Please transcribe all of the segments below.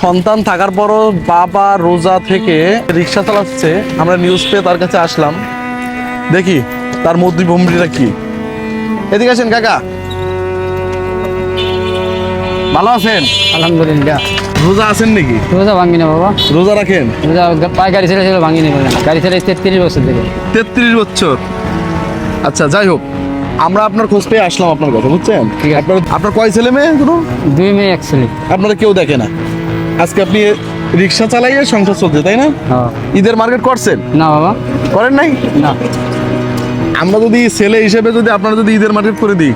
সন্তান থাকার পরও বাবা রোজা থেকে রিক্সা চালাচ্ছে, আমরা নিউজ পেয়ে তার কাছে আসলাম, দেখি তার মধ্যভূমিটা কি। এদিকে আসেন কাকা, ভালো আছেন? আলহামদুলিল্লাহ। রোজা আছেন নাকি? রোজা ভাঙি না বাবা, রোজা রাখেন? রোজা পায়ে গাড়ি ছেড়েছিল ভাঙি না, গাড়ি ছেড়ে 33 বছর থেকে। 33 বছর। আচ্ছা, যাই হোক, আমরা আপনার খোঁজ পেয়ে আসলাম আপনার কথা, বুঝছেন? ঠিক আছে। আপনার কয় ছেলে মেয়ে? কোনো 2 মেয়ে 1 ছেলে। আপনারা কেউ দেখে না, আজকে আপনি রিক্সা চালাইয়ে সংসার চলছে, তাই না? হ্যাঁ। ঈদের মার্কেট করছেন? না বাবা, করেন নাই? না। আমরা যদি ছেলে হিসেবে যদি আপনারা যদি ঈদের মার্কেট করে দিই,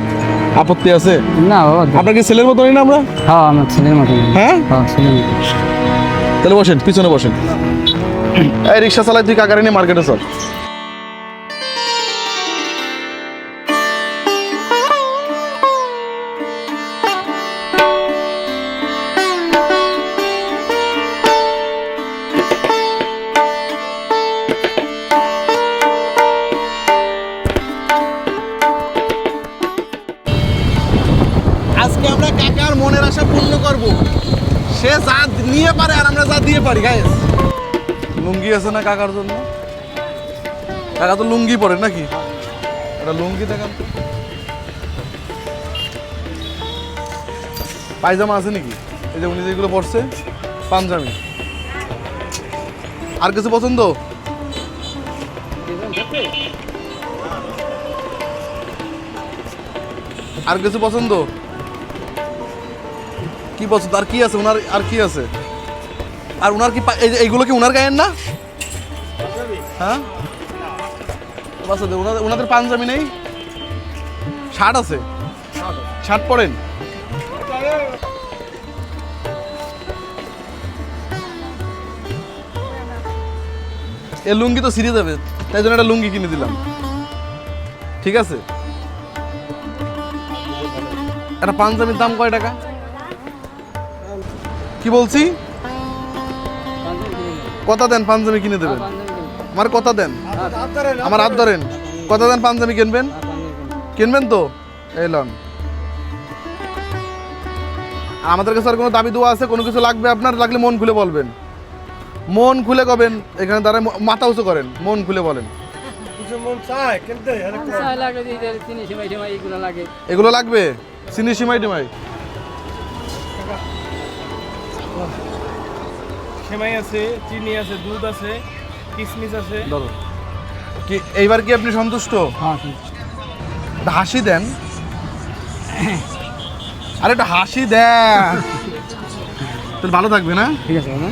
আপত্তি আছে? না বাবা। আপনার কি ছেলের মতনই না আমরা? হ্যাঁ, আমার ছেলের মতো। হ্যাঁ, হ্যাঁ, ছেলের মতো। তাহলে বসেন, পিছনে বসেন। এই রিক্সা চালাই, তুই কাকারে নিয়ে মার্কেটে চল। আজকে আমরা কাকার মনের আশা পূর্ণ করব। সে যা নিয়ে পারে আর আমরা যা দিয়ে পারি। গাইস, লুঙ্গি আছে না কাকার জন্য? কাকা তো লুঙ্গি পরে নাকি? এটা লুঙ্গি দেখান। পায়জামা আছে নাকি? এই যে উনি যেগুলো পরছে, পাঞ্জাবি। আর কিছু পছন্দ? আর কিছু পছন্দ? কি পছন্দ? আর কি আছে ওনার? আর কি আছে? আর ওনার কি এইগুলো কি ওনার গায়ের না? হ্যাঁ, ওনাদের পাঞ্জাবি নেই? শার্ট আছে? শার্ট পরেন? এ লুঙ্গি তো ছিঁড়ে যাবে, তাই জন্য একটা লুঙ্গি কিনে দিলাম। ঠিক আছে। একটা পাঞ্জাবির দাম কয় টাকা? কি বলছি? কথা দেন, পাঞ্জাবি কিনে দেবেন। আমার কথা দেন, আমার হাত ধরেন। কথা দেন, পাঞ্জাবি কিনবেন? কিনবেন তো? এই লন। আমাদের কাছে আর কোনো দাবি দেওয়া আছে? কোনো কিছু লাগবে আপনার? লাগলে মন খুলে বলবেন, মন খুলে কবেন। এখানে দাঁড়ায় মাথা উঁচু করেন, মন খুলে বলেন। এগুলো লাগবে? চিনি, সিমাই টিমাই? সেমাই আছে, চিনি আছে, দুধ আছে, কিশমিশ আছে। ধরো। কি এইবার কি আপনি সন্তুষ্ট? হ্যাঁ। একটা হাসি দেন। আরে একটা হাসি দেন, তাহলে ভালো থাকবে না? ঠিক আছে বাবা।